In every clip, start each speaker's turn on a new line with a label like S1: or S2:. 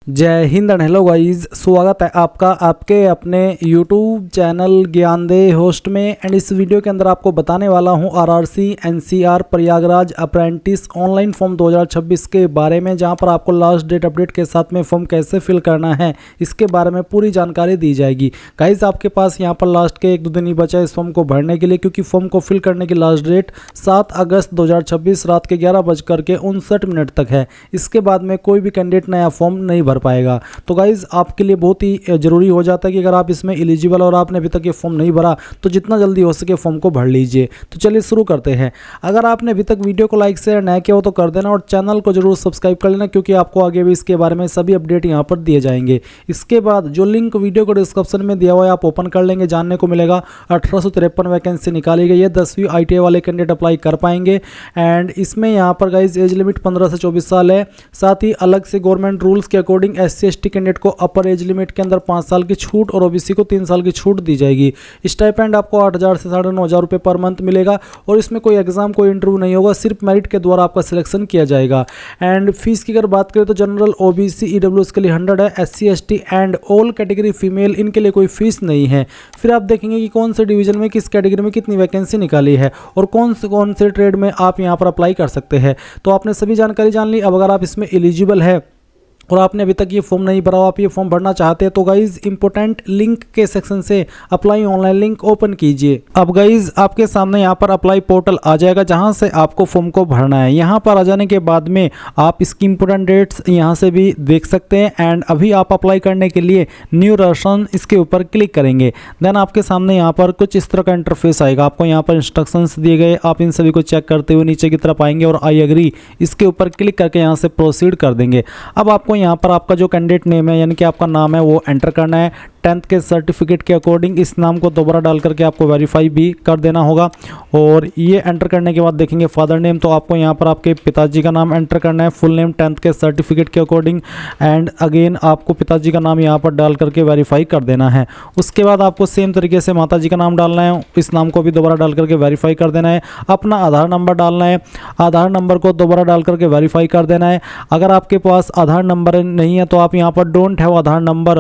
S1: जय Hind and hello guys, स्वागत है आपका आपके अपने YouTube चैनल ज्ञानदेह होस्ट में। एंड इस वीडियो के अंदर आपको बताने वाला हूं RRC NCR Prayagraj apprentice online form 2026 के बारे में, जहां पर आपको लास्ट डेट अपडेट के साथ में फॉर्म कैसे फिल करना है इसके बारे में पूरी जानकारी दी जाएगी। गाइस आपके पास यहां पर लास्ट के 1-2 दिन ही बचा है इस फॉर्म को भरने के लिए, क्योंकि फॉर्म को फिल करने की लास्ट डेट 7 अगस्त 2026 रात के 11:59 तक है। इसके बाद में कोई भी कैंडिडेट नया फॉर्म नहीं भर पाएगा। तो गाइज आपके लिए बहुत ही जरूरी हो जाता है कि अगर आप इसमें एलिजिबल और आपने अभी तक ये फॉर्म नहीं भरा तो जितना जल्दी हो सके फॉर्म को भर लीजिए। तो चलिए शुरू करते हैं। अगर आपने अभी तक वीडियो को लाइक शेयर नहीं किया हो तो कर देना और चैनल को जरूर सब्सक्राइब कर लेना, क्योंकि आपको आगे भी इसके बारे में सभी अपडेट यहाँ पर दिए जाएंगे। इसके बाद जो लिंक वीडियो को डिस्क्रिप्शन में दिया हुआ है आप ओपन कर लेंगे, जानने को मिलेगा 1853 वैकेंसी निकाली गई है। 10वीं ITI वाले कैंडिडेट अप्लाई कर पाएंगे। एंड इसमें यहाँ पर गाइज एज लिमिट 15 से 24 साल है। साथ ही अलग से गवर्नमेंट रूल्स के अकॉर्डिंग SC/ST कैंडिडेट को अपर एज लिमिट के अंदर 5 साल की छूट और OBC को 3 साल की छूट दी जाएगी। स्टाइपेंड आपको 8,000 से 9,500 रुपये पर मंथ मिलेगा और इसमें कोई एग्जाम कोई इंटरव्यू नहीं होगा, सिर्फ मेरिट के द्वारा आपका सिलेक्शन किया जाएगा। एंड फीस की अगर बात करें तो जनरल OBC EWS के लिए 100 है, SC/ST and all category female इनके लिए कोई फीस नहीं है। फिर आप देखेंगे कि कौन से डिवीजन में किस कैटेगरी में कितनी वैकेंसी निकाली है और कौन से ट्रेड में आप यहाँ पर अप्लाई कर सकते हैं। तो आपने सभी जानकारी जान ली। अब अगर आप इसमें एलिजिबल है और आपने अभी तक ये फॉर्म नहीं भरा, आप ये फॉर्म भरना चाहते हैं तो गाइज इंपॉर्टेंट लिंक के सेक्शन से अप्लाई ऑनलाइन लिंक ओपन कीजिए। अब गाइज आपके सामने यहाँ पर अप्लाई पोर्टल आ जाएगा, जहाँ से आपको फॉर्म को भरना है। यहाँ पर आ जाने के बाद में आप इसकी इंपॉर्टेंट डेट्स यहाँ से भी देख सकते हैं। एंड अभी आप अप्लाई करने के लिए न्यू रजिस्ट्रेशन इसके ऊपर क्लिक करेंगे। देन आपके सामने यहाँ पर कुछ इस तरह का इंटरफेस आएगा। आपको यहाँ पर इंस्ट्रक्शंस दिए गए, आप इन सभी को चेक करते हुए नीचे की तरफ आएंगे और आई एग्री इसके ऊपर क्लिक करके यहाँ से प्रोसीड कर देंगे। अब आपको यहाँ पर आपका जो कैंडिडेट नेम है यानी कि आपका नाम है वो एंटर करना है। 10th के सर्टिफिकेट के अकॉर्डिंग इस नाम को दोबारा डाल करके आपको वेरीफाई भी कर देना होगा। और ये एंटर करने के बाद देखेंगे फादर नेम, तो आपको यहाँ पर आपके पिताजी का नाम एंटर करना है, फुल नेम 10th के सर्टिफिकेट के अकॉर्डिंग। एंड अगेन आपको पिताजी का नाम यहाँ पर डाल करके वेरीफाई कर देना है। उसके बाद आपको सेम तरीके से माता जी का नाम डालना है, इस नाम को भी दोबारा डाल करके वेरीफाई कर देना है। अपना आधार नंबर डालना है, आधार नंबर को दोबारा डाल करके वेरीफाई कर देना है। अगर आपके पास आधार नंबर नहीं है तो आप यहाँ पर don't have Aadhaar number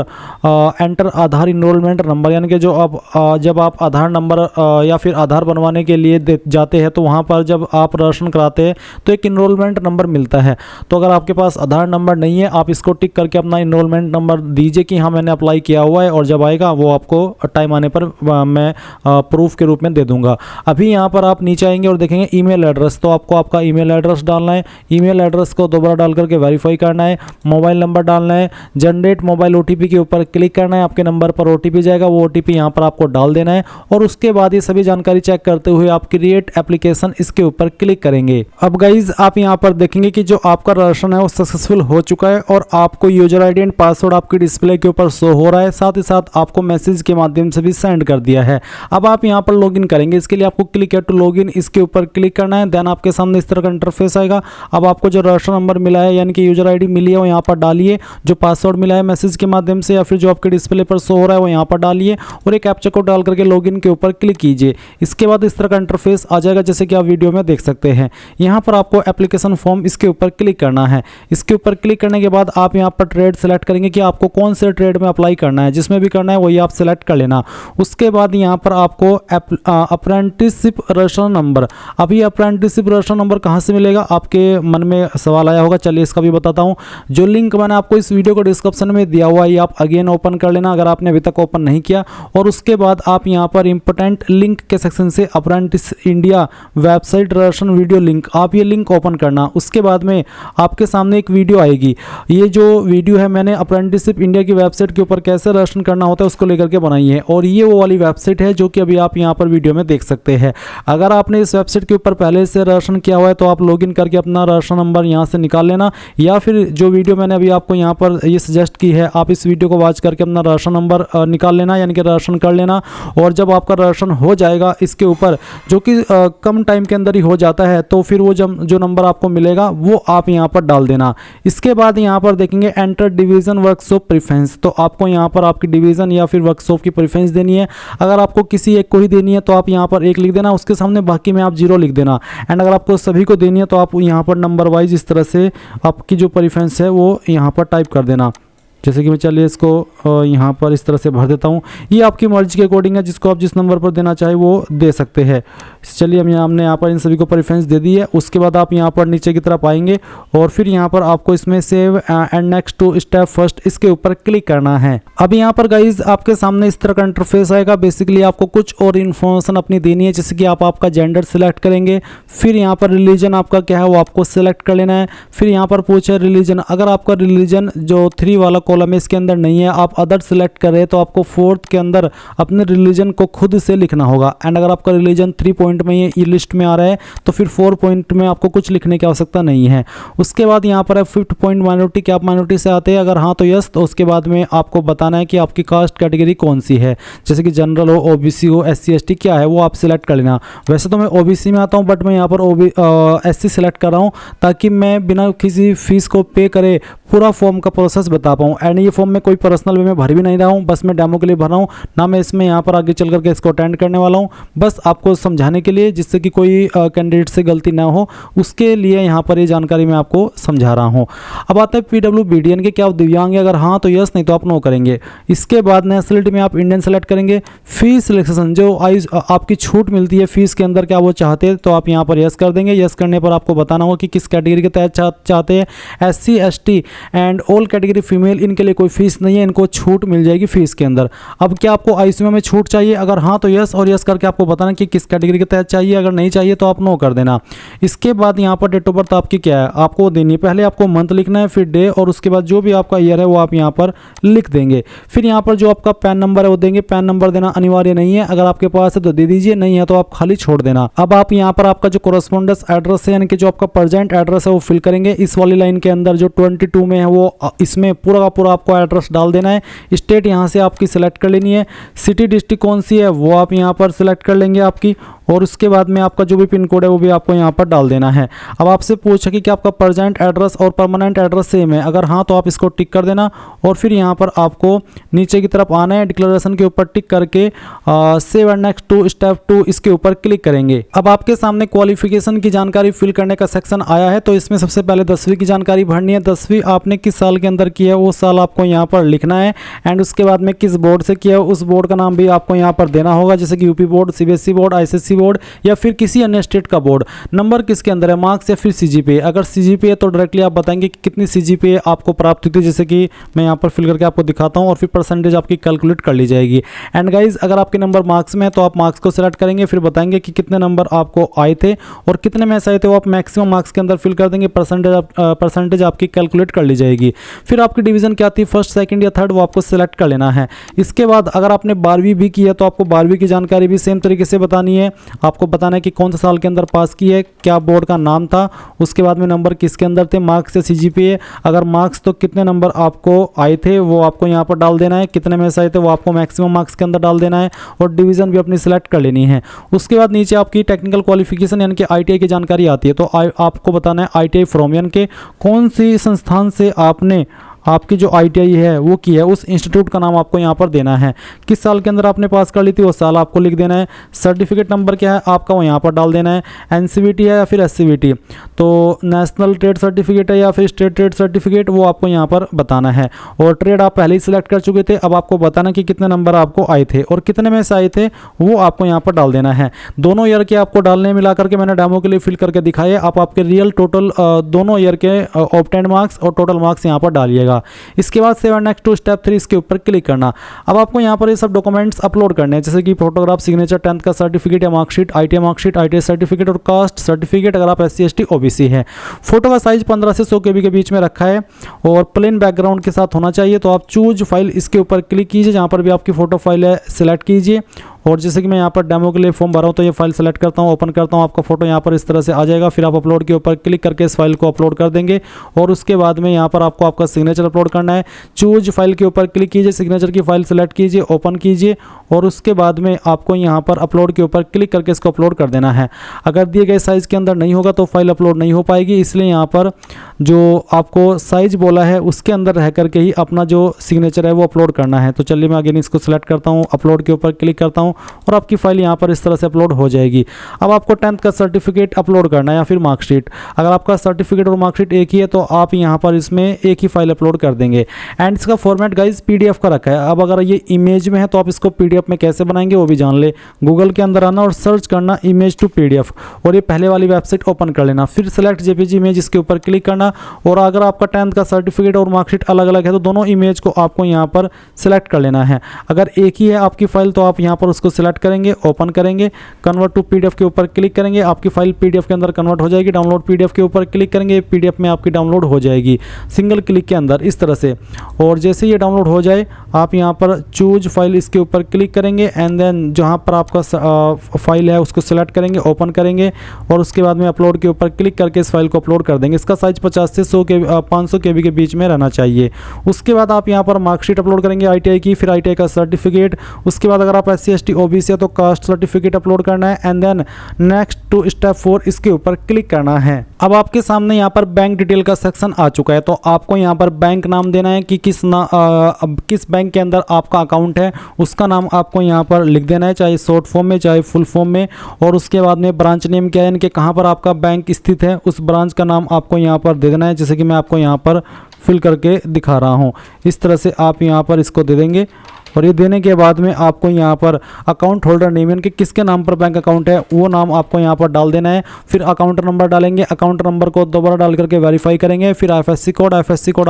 S1: enter Aadhaar enrolment number, यानी कि जो अब जब आप आधार नंबर या फिर आधार बनवाने के लिए जाते हैं तो वहाँ पर जब आप रजिस्ट्रेशन कराते हैं तो एक इनरोलमेंट नंबर मिलता है। तो अगर आपके पास आधार नंबर नहीं है आप इसको टिक करके अपना इनरोलमेंट नंबर दीजिए कि हाँ मैंने अप्लाई किया हुआ है, और जब आएगा वो आपको टाइम आने पर मैं प्रूफ के रूप में दे दूंगा। अभी यहाँ पर आप नीचे आएंगे और देखेंगे ईमेल एड्रेस, तो आपको आपका ईमेल एड्रेस डालना है। ईमेल एड्रेस को दोबारा डाल करके वेरीफाई करना है। मोबाइल नंबर डालना है, जनरेट मोबाइल OTP के ऊपर क्लिक करना है। आपके नंबर पर OTP जाएगा, वो OTP यहाँ पर आपको डाल देना है और उसके बाद ये सभी जानकारी चेक करते हुए आप क्रिएट एप्लीकेशन इसके ऊपर क्लिक करेंगे। अब गाइज आप यहाँ पर देखेंगे कि जो आपका रजिस्ट्रेशन है वो सक्सेसफुल हो चुका है और आपको यूजर ID एंड पासवर्ड आपकी डिस्प्ले के ऊपर शो हो रहा है, साथ ही साथ आपको मैसेज के माध्यम से भी सेंड कर दिया है। अब आप यहाँ पर लॉगिन करेंगे, इसके लिए आपको क्लिक टू लॉगिन इसके ऊपर क्लिक करना है। देन आपके सामने इस तरह का इंटरफेस आएगा। अब आपको जो रजिस्ट्रेशन नंबर मिला है यानी कि यूजर ID मिली है वो यहाँ पर डालिए, जो पासवर्ड मिला है मैसेज के माध्यम से या फिर जो आपके डिस्प्ले पर शो हो रहा है वो यहाँ पर डालिए और एक कैप्चा कोड डाल करके लॉगिन के ऊपर क्लिक कीजिए। इसके बाद इस तरह का इंटरफेस आ जाएगा, जैसे कि आप वीडियो में देख सकते हैं। यहाँ पर आपको एप्लीकेशन फॉर्म इसके ऊपर क्लिक करना है। इसके ऊपर क्लिक करने के बाद आप यहाँ पर ट्रेड सेलेक्ट करेंगे कि आपको कौन से ट्रेड में अप्लाई करना है, जिसमें भी करना है वही आप सेलेक्ट कर लेना। उसके बाद यहाँ पर आपको अप्रेंटिसशिप रजिस्ट्रेशन नंबर, अभी अप्रेंटिसशिप रजिस्ट्रेशन नंबर कहाँ से मिलेगा आपके मन में सवाल आया होगा, चलिए इसका भी बताता हूँ। जो लिंक मैंने आपको इस वीडियो को डिस्क्रिप्शन में दिया हुआ है आप अगेन ओपन कर लेना अगर आपने अभी तक ओपन नहीं किया। और उसके बाद आप यहाँ पर इंपॉर्टेंट लिंक के सेक्शन से apprentice India website registration video link, आप ये लिंक ओपन करना। उसके बाद में आपके सामने एक वीडियो आएगी। ये जो वीडियो है मैंने अप्रेंटिसशिप इंडिया की वेबसाइट के ऊपर कैसे रजिस्ट्रेशन करना होता है उसको लेकर के बनाई है, और ये वो वाली वेबसाइट है जो कि अभी आप यहाँ पर वीडियो में देख सकते हैं। अगर आपने इस वेबसाइट के ऊपर पहले से रजिस्ट्रेशन किया हुआ है तो आप लॉगिन करके अपना रजिस्ट्रेशन नंबर यहाँ से निकाल लेना, या फिर जो वीडियो मैंने अभी आपको यहाँ पर ये सजेस्ट की है आप इस वीडियो को वॉच करके अपना रजिस्ट्रेशन नंबर निकाल लेना, यानी कि रजिस्ट्रेशन कर लेना। और जब आपका रजिस्ट्रेशन हो जाएगा इसके ऊपर, जो कि कम टाइम के अंदर ही हो जाता है, तो फिर वो जो नंबर आपको मिलेगा वो आप यहाँ पर डाल देना। इसके बाद यहाँ पर देखेंगे एंटर डिवीजन वर्कशॉप प्रेफरेंस, तो आपको यहाँ पर आपकी डिवीजन या फिर वर्कशॉप की प्रेफरेंस देनी है। अगर आपको किसी एक को ही देनी है तो आप यहाँ पर 1 लिख देना, उसके सामने बाकी में आप 0 लिख देना। एंड अगर आपको सभी को देनी है तो आप यहाँ पर नंबर वाइज इस तरह से आपकी जो प्रेफरेंस है वो यहाँ पर टाइप कर देना। जैसे कि मैं चलिए इसको यहाँ पर इस तरह से भर देता हूँ। ये आपकी मर्जी के अकॉर्डिंग है, जिसको आप जिस नंबर पर देना चाहे वो दे सकते हैं। चलिए हमने यहाँ पर इन सभी को प्रेफरेंस दे दी है। उसके बाद आप यहाँ पर नीचे की तरफ आएंगे और फिर यहाँ पर आपको इसमें save and next to step first इसके ऊपर क्लिक करना है। अब यहाँ पर गाइज आपके सामने इस तरह का इंटरफेस आएगा। बेसिकली आपको कुछ और इन्फॉर्मेशन अपनी देनी है, जैसे कि आप आपका जेंडर सिलेक्ट करेंगे, फिर यहाँ पर रिलीजन आपका क्या है वो आपको सिलेक्ट कर लेना है। फिर यहाँ पर पूछे रिलीजन, अगर आपका रिलीजन जो 3 वाला कॉलम है इसके अंदर नहीं है, आप अदर सिलेक्ट करें तो आपको 4th के अंदर अपने रिलीजन को खुद से लिखना होगा। एंड अगर आपका रिलीजन 3 पॉइंट में ये लिस्ट में आ रहा है तो फिर 4 पॉइंट में आपको कुछ लिखने की आवश्यकता नहीं है। उसके बाद यहाँ पर है 5th पॉइंट माइनॉरिटी, क्या आप माइनॉरिटी से आते हैं? अगर हाँ तो यस। तो उसके बाद में आपको बताना है कि आपकी कास्ट कैटेगरी कौन सी है, जैसे कि जनरल हो, ओबीसी हो, एससी एसटी क्या है वो आप सिलेक्ट कर लेना। वैसे तो मैं ओबीसी में आता हूँ, बट मैं यहाँ पर एससी सिलेक्ट कर रहा हूँ ताकि मैं बिना किसी फीस को पे करे पूरा फॉर्म का प्रोसेस बता पाऊँ। एंड ये फॉर्म में कोई पर्सनल वे में भर भी नहीं रहा हूँ, बस मैं डेमो के लिए भर रहा हूँ ना। मैं इसमें यहाँ पर आगे चल करके इसको अटेंड करने वाला हूँ, बस आपको समझाने के लिए, जिससे कि कोई कैंडिडेट से गलती ना हो, उसके लिए यहाँ पर ये जानकारी मैं आपको समझा रहा हूँ। अब आता है PWBDN के, क्या आप दिव्यांग है? अगर हाँ तो यस, नहीं तो आप नो करेंगे। इसके बाद नेशनलिटी में आप इंडियन सेलेक्ट करेंगे। फीस सिलेक्शन जो आपकी छूट मिलती है फीस के अंदर, क्या वो चाहते हैं? तो आप यहाँ पर यस कर देंगे। यस करने पर आपको बताना होगा कि किस कैटेगरी के तहत चाहते हैं। SC ST and all category female, इनके लिए कोई फीस नहीं है, इनको छूट मिल जाएगी फीस के अंदर। अब क्या आपको ICU में छूट चाहिए? अगर हाँ तो यस, और यस करके आपको बताना कि किस कैटेगरी के तहत चाहिए। अगर नहीं चाहिए तो आप नो कर देना। इसके बाद यहाँ पर डेट ऑफ बर्थ आपकी क्या है आपको देनी है। पहले आपको मंथ लिखना है, फिर डे, और उसके बाद जो भी आपका ईयर है वो आप यहाँ पर लिख देंगे। फिर यहाँ पर जो आपका पैन नंबर है वो देंगे। पैन नंबर देना अनिवार्य नहीं है, अगर आपके पास है तो दे दीजिए, नहीं है तो आप खाली छोड़ देना। अब आप यहाँ पर आपका जो कोरस्पोंडेंस एड्रेस है, यानी कि जो आपका प्रेजेंट एड्रेस है वो फिल करेंगे। इस वाली लाइन के अंदर जो 22 में है वो इसमें पूरा का पूरा आपको एड्रेस डाल देना है। स्टेट यहाँ से आपकी सिलेक्ट कर लेनी है। सिटी डिस्ट्रिक्ट कौन सी है वो आप यहाँ पर सिलेक्ट कर लेंगे आपकी, और उसके बाद में आपका जो भी पिन कोड है वो भी आपको यहाँ पर डाल देना है। अब आपसे पूछा कि क्या आपका प्रेजेंट एड्रेस और परमानेंट एड्रेस सेम है? अगर हाँ तो आप इसको टिक कर देना, और फिर यहाँ पर आपको नीचे की तरफ आना है। डिक्लेरेशन के ऊपर टिक करके save and next to step 2 इसके ऊपर क्लिक करेंगे। अब आपके सामने क्वालिफिकेशन की जानकारी फिल करने का सेक्शन आया है। तो इसमें सबसे पहले 10वीं की जानकारी भरनी है। 10वीं आपने किस साल के अंदर किया है वो साल आपको यहाँ पर लिखना है। एंड उसके बाद में किस बोर्ड से किया है उस बोर्ड का नाम भी आपको यहाँ पर देना होगा, जैसे कि UP board, CBSE board, ICSE board या फिर किसी अन्य स्टेट का बोर्ड। नंबर किसके अंदर है, मार्क्स या फिर CGPA? अगर CGPA तो डायरेक्टली आप बताएंगे कि कितनी CGPA आपको प्राप्त हुई थी, जैसे कि मैं यहाँ पर फिल करके आपको दिखाता हूँ, और फिर परसेंटेज आपकी कैलकुलेट कर ली जाएगी। एंड गाइज अगर आपके नंबर मार्क्स में है तो आप मार्क्स को सिलेक्ट करेंगे, फिर बताएंगे कि कितने नंबर आपको आए थे और कितने में से आए थे वो आप मैक्सिमम मार्क्स के अंदर फिल कर देंगे। परसेंटेज आपकी कैलकुलेट कर ली जाएगी। फिर आपकी डिवीजन क्या थी, फर्स्ट, सेकंड या थर्ड, वो आपको सिलेक्ट कर लेना है। इसके बाद अगर आपने 12वीं भी की है तो आपको 12वीं की जानकारी भी सेम तरीके से बतानी है। आपको बताना है कि कौन सा साल के अंदर पास की है, क्या बोर्ड का नाम था, उसके बाद में नंबर किसके अंदर थे, मार्क्स या CGPA। अगर मार्क्स तो कितने नंबर आपको आए थे वो आपको यहाँ पर डाल देना है। कितने में से आए थे वो आपको मैक्सिमम मार्क्स के अंदर डाल देना है, और डिवीजन भी अपनी सिलेक्ट कर लेनी है। उसके बाद नीचे आपकी टेक्निकल क्वालिफिकेशन यानी कि ITI की जानकारी आती है। तो आपको बताना है ITI फ्रॉम, यानी कि कौन सी संस्थान से आपने आपकी जो ITI है वो की है, उस इंस्टीट्यूट का नाम आपको यहाँ पर देना है। किस साल के अंदर आपने पास कर ली थी वो साल आपको लिख देना है। सर्टिफिकेट नंबर क्या है आपका वो यहाँ पर डाल देना है। NCVT है या फिर SCVT, तो नेशनल ट्रेड सर्टिफिकेट है या फिर स्टेट ट्रेड सर्टिफिकेट, वो आपको यहाँ पर बताना है। और ट्रेड आप पहले ही सिलेक्ट कर चुके थे, अब आपको बताना कि कितने नंबर आपको आए थे और कितने में से आए थे वो आपको यहाँ पर डाल देना है। दोनों ईयर के आपको डालने मिला करके मैंने डेमो के लिए फिल करके दिखाए। आप आपके रियल टोटल दोनों ईयर के ऑब्टेन्ड मार्क्स और टोटल मार्क्स यहाँ पर डालिएगा। इसके बाद save and next to step 3 इसके ऊपर क्लिक करना। अब आपको यहाँ पर ये सब डॉक्यूमेंट्स अपलोड करने हैं, जैसे कि फोटोग्राफ, सिग्नेचर, 10th का सर्टिफिकेट या marksheet, ITI marksheet, ITI certificate और कास्ट सर्टिफिकेट अगर आप SC ST OBC है। फोटो का साइज 15 से 100 KB के बीच में रखा है और प्लेन बैकग्राउंड के साथ होना चाहिए। तो आप चूज फाइल इसके ऊपर क्लिक कीजिए, जहाँ पर भी आपकी फोटो फाइल है सिलेक्ट कीजिए, और जैसे कि मैं यहाँ पर डेमो के लिए फॉर्म भरा हूँ तो ये फाइल सेलेक्ट करता हूँ, ओपन करता हूँ, आपका फोटो यहाँ पर इस तरह से आ जाएगा। फिर आप अपलोड के ऊपर क्लिक करके इस फाइल को अपलोड कर देंगे, और उसके बाद में यहाँ पर आपको आपका सिग्नेचर अपलोड करना है। चूज फाइल के ऊपर क्लिक कीजिए, सिग्नेचर की फाइल सेलेक्ट कीजिए, ओपन कीजिए, और उसके बाद में आपको यहाँ पर अपलोड के ऊपर क्लिक करके इसको अपलोड कर देना है। अगर दिए गए साइज़ के अंदर नहीं होगा तो फाइल अपलोड नहीं हो पाएगी, इसलिए यहाँ पर जो आपको साइज बोला है उसके अंदर रह करके ही अपना जो सिग्नेचर है वो अपलोड करना है। तो चलिए मैं अगेन इसको सिलेक्ट करता हूँ, अपलोड के ऊपर क्लिक करता हूँ, और आपकी फ़ाइल यहाँ पर इस तरह से अपलोड हो जाएगी। अब आपको 10th का सर्टिफिकेट अपलोड करना है या फिर मार्कशीट। अगर आपका सर्टिफिकेट और मार्कशीट एक ही है तो आप यहाँ पर इसमें एक ही फाइल अपलोड कर देंगे। एंड इसका फॉर्मेट गाइज PDF का रखा है। अब अगर ये इमेज में है तो आप इसको PDF में कैसे बनाएंगे वो भी जान ले। गूगल के अंदर आना और सर्च करना इमेज टू PDF और ये पहले वाली वेबसाइट ओपन कर लेना, फिर सेलेक्ट JPG इमेज इसके ऊपर क्लिक करना। और अगर आपका 10th का सर्टिफिकेट और मार्कशीट अलग अलग है तो दोनों इमेज को आपको यहाँ पर सिलेक्ट कर लेना है। अगर एक ही है आपकी फाइल तो आप यहाँ पर उसको सिलेक्ट करेंगे, ओपन करेंगे, कन्वर्ट टू PDF के ऊपर क्लिक करेंगे, आपकी फाइल PDF के अंदर कन्वर्ट हो जाएगी। डाउनलोड PDF के ऊपर क्लिक करेंगे, PDF में आपकी डाउनलोड हो जाएगी सिंगल क्लिक के अंदर इस तरह से। और जैसे ये डाउनलोड हो जाए आप यहाँ पर चूज फाइल इसके ऊपर क्लिक करेंगे एंड देन जहाँ पर आपका फाइल है उसको सिलेक्ट करेंगे, ओपन करेंगे और उसके बाद में अपलोड के ऊपर क्लिक करके इस फाइल को अपलोड कर देंगे। इसका साइज 50 से 500 KB के बीच में रहना चाहिए। उसके बाद आप यहाँ पर मार्कशीट अपलोड करेंगे ITI की, फिर ITI का सर्टिफिकेट। उसके बाद अगर आप SC ST OBC है तो कास्ट सर्टिफिकेट अपलोड करना है and then next to step 4 इसके ऊपर क्लिक करना है। अब आपके सामने यहाँ पर बैंक डिटेल का सेक्शन आ चुका है तो आपको यहाँ पर बैंक नाम देना है कि किस बैंक के अंदर आपका अकाउंट है उसका नाम आपको यहाँ पर लिख देना है, चाहे शॉर्ट फॉर्म में चाहे फुल फॉर्म में। और उसके बाद में ब्रांच नेम क्या है, यानी कि कहाँ पर आपका बैंक स्थित है उस ब्रांच का नाम आपको यहाँ पर दे देना है, जैसे कि मैं आपको यहाँ पर फिल करके दिखा रहा हूँ। इस तरह से आप यहाँ पर इसको दे देंगे और ये देने के बाद में आपको यहाँ पर अकाउंट होल्डर नेम यानी कि किसके नाम पर बैंक अकाउंट है वो नाम आपको यहाँ पर डाल देना है। फिर अकाउंट नंबर डालेंगे, अकाउंट नंबर को दोबारा डाल करके वेरीफाई करेंगे। फिर IFSC कोड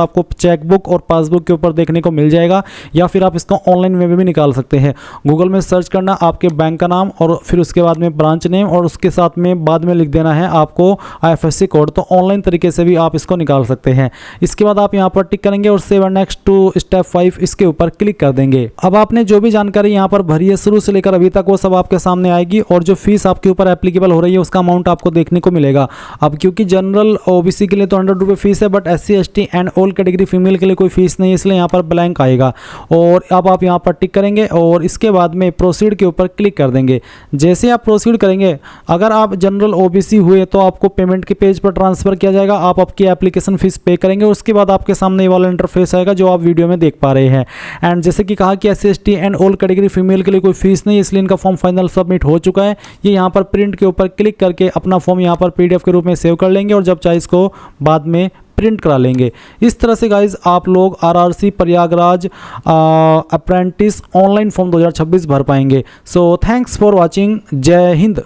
S1: आपको चेकबुक और पासबुक के ऊपर देखने को मिल जाएगा या फिर आप इसको ऑनलाइन में भी निकाल सकते हैं। गूगल में सर्च करना आपके बैंक का नाम और फिर उसके बाद में ब्रांच नेम और उसके साथ में बाद में लिख देना है आपको IFSC कोड। तो ऑनलाइन तरीके से भी आप इसको निकाल सकते हैं। इसके बाद आप यहाँ पर टिक करेंगे और सेव नेक्स्ट टू स्टेप 5 इसके ऊपर क्लिक कर देंगे। अब आपने जो भी जानकारी यहाँ पर भरी है शुरू से लेकर अभी तक वो सब आपके सामने आएगी और जो फीस आपके ऊपर एप्लीकेबल हो रही है उसका अमाउंट आपको देखने को मिलेगा। अब क्योंकि जनरल OBC के लिए तो 100 रुपये फीस है but SC ST and all category female के लिए कोई फीस नहीं है, इसलिए यहाँ पर ब्लैंक आएगा। और अब आप यहाँ पर टिक करेंगे और इसके बाद में प्रोसीड के ऊपर क्लिक कर देंगे। जैसे आप प्रोसीड करेंगे अगर आप जनरल OBC हुए तो आपको पेमेंट के पेज पर ट्रांसफर किया जाएगा, आप आपकी एप्लीकेशन फीस पे करेंगे। उसके बाद आपके सामने ये वाला इंटरफेस आएगा जो आप वीडियो में देख पा रहे हैं। एंड जैसे कि कहा कि SC ST and all category female के लिए कोई फीस नहीं, इसलिए इनका फॉर्म फाइनल सबमिट हो चुका है। ये यहाँ पर प्रिंट के ऊपर क्लिक करके अपना फॉर्म यहाँ पर PDF के रूप में सेव कर लेंगे और जब चाहे इसको बाद में प्रिंट करा लेंगे। इस तरह से गाइज आप लोग RRC Prayagraj apprentice online form 2026 भर पाएंगे। So thanks for watching. जय हिंद।